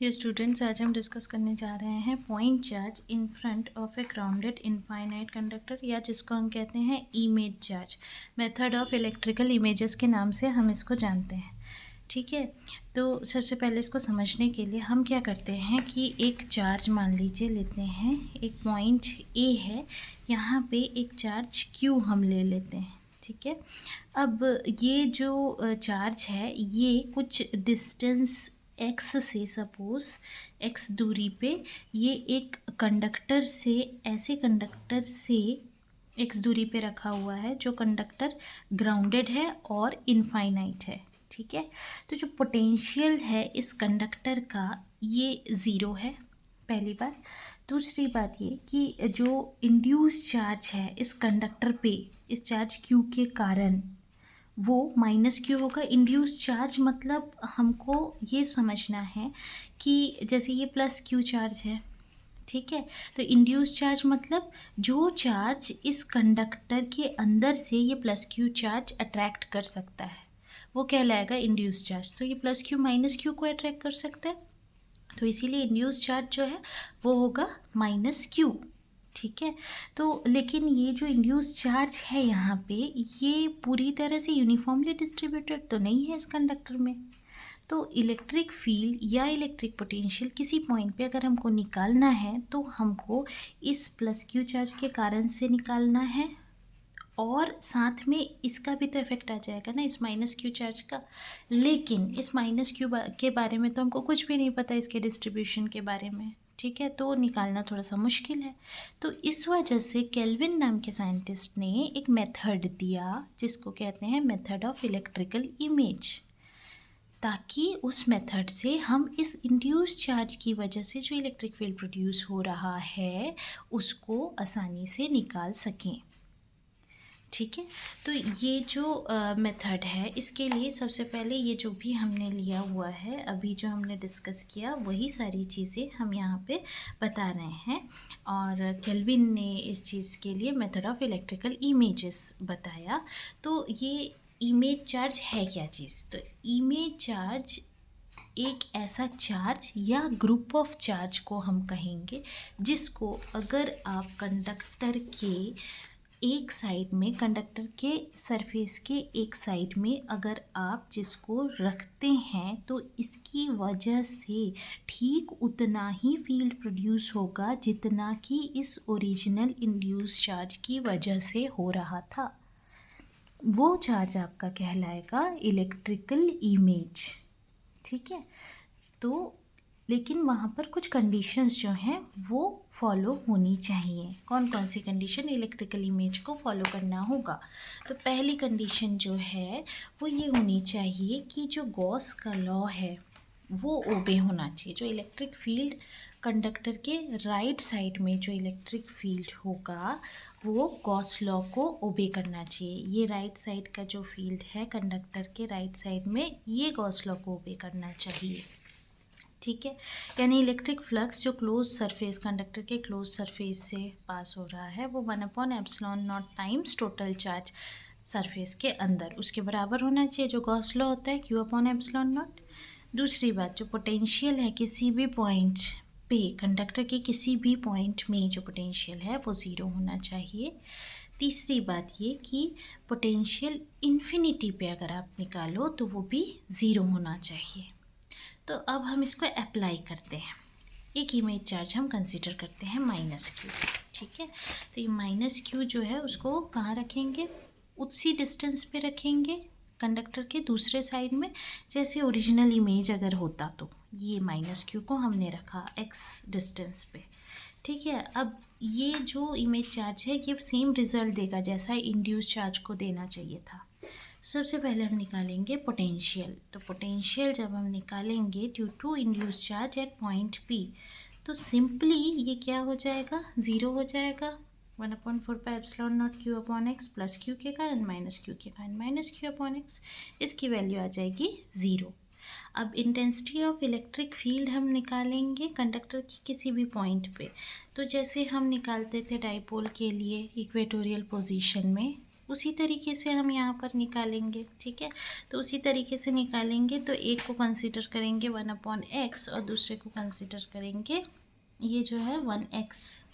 Dear students, आज हम discuss करने जा रहे हैं point charge in front of A grounded infinite conductor, या जिसको हम कहते हैं image charge. Method of electrical images के नाम से हम इसको जानते हैं। ठीक है, तो सबसे पहले इसको समझने के लिए हम क्या करते हैं कि एक चार्ज मान लीजिए लेते हैं, एक पॉइंट ए है, यहाँ पे एक चार्ज क्यू हम ले लेते हैं। ठीक है, अब ये जो चार्ज है ये कुछ डिस्टेंस एक्स से, सपोज एक्स दूरी पे ये एक कंडक्टर से, ऐसे कंडक्टर से एक्स दूरी पे रखा हुआ है जो कंडक्टर ग्राउंडेड है और इनफाइनाइट है। ठीक है, तो जो पोटेंशियल है इस कंडक्टर का ये ज़ीरो है, पहली बात। दूसरी बात ये कि जो इंड्यूस चार्ज है इस कंडक्टर पे, इस चार्ज क्यू के कारण, वो माइनस क्यू होगा। इंड्यूस चार्ज मतलब हमको ये समझना है कि जैसे ये प्लस क्यू चार्ज है, ठीक है, तो इंड्यूस चार्ज मतलब जो चार्ज इस कंडक्टर के अंदर से ये प्लस क्यू चार्ज अट्रैक्ट कर सकता है वो कहलाएगा इंड्यूस चार्ज। तो ये प्लस क्यू माइनस क्यू को अट्रैक्ट कर सकता है, तो इसीलिए इंड्यूस चार्ज जो है वो होगा माइनस क्यू। ठीक है, तो लेकिन ये जो इंड्यूस चार्ज है यहाँ पे, ये पूरी तरह से यूनिफॉर्मली डिस्ट्रीब्यूटेड तो नहीं है इस कंडक्टर में। तो इलेक्ट्रिक फील्ड या इलेक्ट्रिक पोटेंशियल किसी पॉइंट पे अगर हमको निकालना है तो हमको इस प्लस क्यू चार्ज के कारण से निकालना है, और साथ में इसका भी तो इफेक्ट आ जाएगा ना, इस माइनस क्यू चार्ज का। लेकिन इस माइनस क्यू के बारे में तो हमको कुछ भी नहीं पता, इसके डिस्ट्रीब्यूशन के बारे में। ठीक है, तो निकालना थोड़ा सा मुश्किल है। तो इस वजह से केल्विन नाम के साइंटिस्ट ने एक मेथड दिया जिसको कहते हैं मेथड ऑफ इलेक्ट्रिकल इमेज, ताकि उस मेथड से हम इस इंड्यूस चार्ज की वजह से जो इलेक्ट्रिक फील्ड प्रोड्यूस हो रहा है उसको आसानी से निकाल सकें। ठीक है, तो ये जो मेथड है इसके लिए सबसे पहले ये जो भी हमने लिया हुआ है, अभी जो हमने डिस्कस किया वही सारी चीज़ें हम यहाँ पे बता रहे हैं। और केल्विन ने इस चीज़ के लिए मेथड ऑफ इलेक्ट्रिकल इमेजेस बताया। तो ये इमेज चार्ज है क्या चीज़? तो इमेज चार्ज एक ऐसा चार्ज या ग्रुप ऑफ चार्ज को हम कहेंगे जिसको अगर आप कंडक्टर के एक साइड में, कंडक्टर के सरफेस के एक साइड में अगर आप जिसको रखते हैं तो इसकी वजह से ठीक उतना ही फील्ड प्रोड्यूस होगा जितना कि इस ओरिजिनल इंड्यूस चार्ज की वजह से हो रहा था। वो चार्ज आपका कहलाएगा इलेक्ट्रिकल इमेज। ठीक है, तो लेकिन वहाँ पर कुछ कंडीशंस जो हैं वो फॉलो होनी चाहिए। कौन कौन सी कंडीशन इलेक्ट्रिकल इमेज को फॉलो करना होगा? तो पहली कंडीशन जो है वो ये होनी चाहिए कि जो गॉस का लॉ है वो ओबे होना चाहिए। जो इलेक्ट्रिक फील्ड कंडक्टर के राइट साइड में जो इलेक्ट्रिक फील्ड होगा वो गॉस लॉ को ओबे करना चाहिए। ये राइट साइड का जो फील्ड है कंडक्टर के राइट साइड में, ये गॉस लॉ को ओबे करना चाहिए। ठीक है, यानी इलेक्ट्रिक फ्लक्स जो क्लोज सरफेस, कंडक्टर के क्लोज सरफेस से पास हो रहा है वो 1/ε0 टाइम्स टोटल चार्ज सरफेस के अंदर, उसके बराबर होना चाहिए, जो गॉस लॉ होता है Q/ε0। दूसरी बात, जो पोटेंशियल है किसी भी पॉइंट पे, कंडक्टर के किसी भी पॉइंट में जो पोटेंशियल है वो ज़ीरो होना चाहिए। तीसरी बात ये कि पोटेंशियल इन्फिनिटी पे अगर आप निकालो तो वो भी ज़ीरो होना चाहिए। तो अब हम इसको अप्लाई करते हैं। एक इमेज चार्ज हम कंसीडर करते हैं माइनस क्यू। ठीक है, तो ये माइनस क्यू जो है उसको कहाँ रखेंगे? उसी डिस्टेंस पे रखेंगे कंडक्टर के दूसरे साइड में, जैसे ओरिजिनल इमेज अगर होता। तो ये माइनस क्यू को हमने रखा एक्स डिस्टेंस पे। ठीक है, अब ये जो इमेज चार्ज है ये सेम रिजल्ट देगा जैसा इंड्यूस चार्ज को देना चाहिए था। सबसे पहले हम निकालेंगे पोटेंशियल। तो पोटेंशियल जब हम निकालेंगे due to induce charge at point P, तो सिंपली ये क्या हो जाएगा? ज़ीरो हो जाएगा। 1/4πε0 Q/x प्लस क्यू के कारण माइनस क्यू के कारण माइनस Q/x, इसकी वैल्यू आ जाएगी ज़ीरो। अब इंटेंसिटी ऑफ इलेक्ट्रिक फील्ड हम निकालेंगे कंडक्टर की किसी भी पॉइंट पे। तो जैसे हम निकालते थे डाइपोल के लिए इक्वेटोरियल पोजीशन में, उसी तरीके से हम यहाँ पर निकालेंगे, ठीक है। तो उसी तरीके से निकालेंगे तो एक को कंसीडर करेंगे 1/x और दूसरे को कंसीडर करेंगे ये जो है 1x,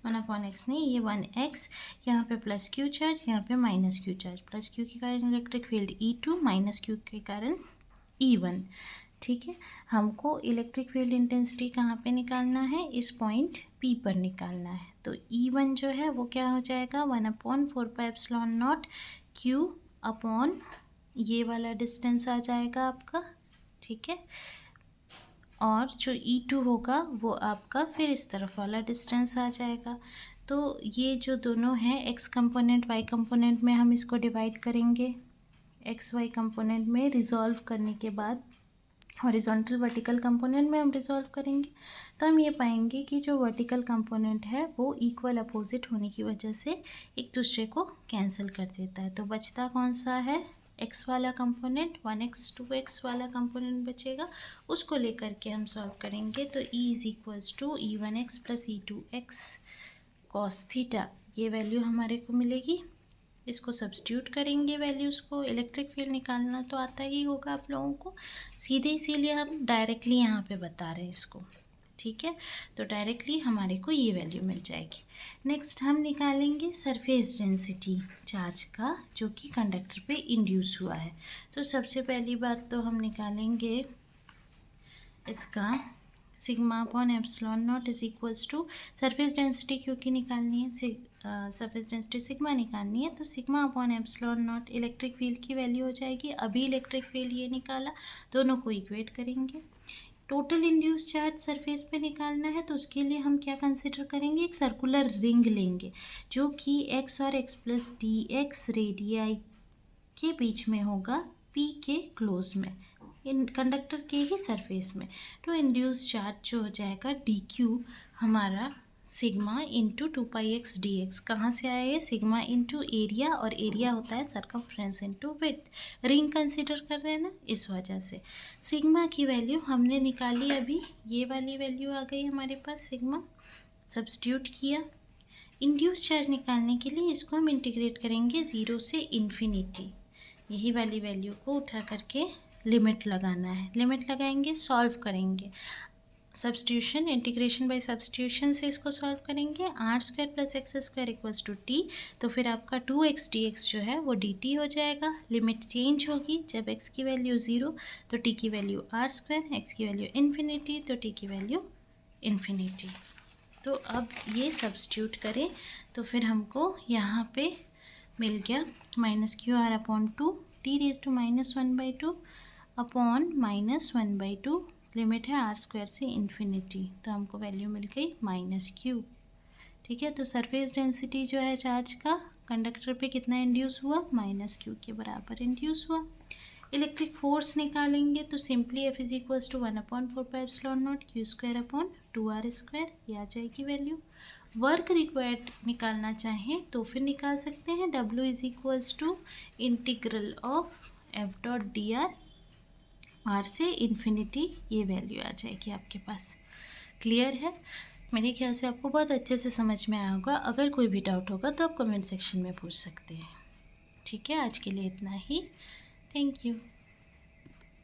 1/x नहीं, ये 1x। यहाँ पे प्लस क्यू चार्ज, यहाँ पे minus Q charge. Plus Q के कारण electric field E2, minus Q के कारण E1, ठीक है। हमको इलेक्ट्रिक फील्ड इंटेंसिटी कहाँ पे निकालना है, इस पॉइंट P पर निकालना है। तो E1 जो है वो क्या हो जाएगा 1/4πε0 Q अपॉन ये वाला डिस्टेंस आ जाएगा आपका, ठीक है। और जो E2 होगा वो आपका फिर इस तरफ वाला डिस्टेंस आ जाएगा। तो ये जो दोनों हैं एक्स कंपोनेंट वाई कंपोनेंट में हम इसको डिवाइड करेंगे। एक्स वाई कंपोनेंट में रिजॉल्व करने के बाद हॉरिजॉन्टल वर्टिकल कंपोनेंट में हम रिजॉल्व करेंगे तो हम ये पाएंगे कि जो वर्टिकल कंपोनेंट है वो इक्वल अपोजिट होने की वजह से एक दूसरे को कैंसिल कर देता है। तो बचता कौन सा है, एक्स वाला कंपोनेंट, 1x 2x वाला कंपोनेंट बचेगा, उसको लेकर के हम सॉल्व करेंगे। तो E = E1x + E2x cos theta, ये वैल्यू हमारे को मिलेगी। इसको सब्स्टिट्यूट करेंगे वैल्यूज़ को। इलेक्ट्रिक फील्ड निकालना तो आता ही होगा आप लोगों को, सीधे इसीलिए हम डायरेक्टली यहाँ पे बता रहे हैं इसको, ठीक है। तो डायरेक्टली हमारे को ये वैल्यू मिल जाएगी। नेक्स्ट हम निकालेंगे सरफेस डेंसिटी चार्ज का जो कि कंडक्टर पे इंड्यूस हुआ है। तो सबसे पहली बात तो हम निकालेंगे इसका σ/ε0 = सरफेस डेंसिटी क्योंकि निकालनी है, सरफेस डेंसिटी सिग्मा निकालनी है, तो σ/ε0 इलेक्ट्रिक फील्ड की वैल्यू हो जाएगी। अभी इलेक्ट्रिक फील्ड ये निकाला, दोनों को इक्वेट करेंगे। टोटल इंड्यूस चार्ज सरफेस पे निकालना है तो उसके लिए हम क्या कंसिडर करेंगे, एक सर्कुलर रिंग लेंगे जो कि x और x + dx रेडियाई के बीच में होगा, P के क्लोज में, इन कंडक्टर के ही सरफेस में। तो इंड्यूस चार्ज जो हो जाएगा dq हमारा सिग्मा × 2πx dx। कहाँ से आया ये, सिग्मा × एरिया, और एरिया होता है सरकमफ्रेंस × विड्थ। रिंग कंसिडर कर रहे हैं ना, इस वजह से सिग्मा की वैल्यू हमने निकाली। अभी ये वाली वैल्यू आ गई हमारे पास, सिग्मा सब्स्टिट्यूट किया। इंड्यूस चार्ज निकालने के लिए इसको हम इंटीग्रेट करेंगे 0 से इन्फिनिटी। यही वाली वैल्यू को उठा करके लिमिट लगाना है, लिमिट लगाएंगे, सॉल्व करेंगे। सब्स्टिट्यूशन, इंटीग्रेशन बाय सब्स्टिट्यूशन से इसको सॉल्व करेंगे। r² + x² = t, तो फिर आपका 2x dx जो है वो dt हो जाएगा। लिमिट चेंज होगी, जब x की वैल्यू 0 तो t की वैल्यू r², x की वैल्यू इन्फिनिटी तो t की वैल्यू इन्फिनिटी। तो अब ये सब्स्टिट्यूट करें तो फिर हमको यहाँ पे मिल गया -QR/2 t⁻⁻² अपॉन -1/2, लिमिट है r² से इन्फिनिटी, तो हमको वैल्यू मिल गई -q, ठीक है। तो सरफेस डेंसिटी जो है चार्ज का कंडक्टर पे कितना इंड्यूस हुआ, -q के बराबर इंड्यूस हुआ। इलेक्ट्रिक फोर्स निकालेंगे तो सिंपली F = 1/4πε0 q²/2r², ये आ जाएगी वैल्यू। वर्क रिक्वायर्ड निकालना चाहें तो फिर निकाल सकते हैं, W = integral of F.dr, r से इन्फिनिटी, ये वैल्यू आ जाएगी आपके पास। क्लियर है, मेरे ख्याल से आपको बहुत अच्छे से समझ में आया होगा। अगर कोई भी डाउट होगा तो आप कमेंट सेक्शन में पूछ सकते हैं, ठीक है। आज के लिए इतना ही, थैंक यू।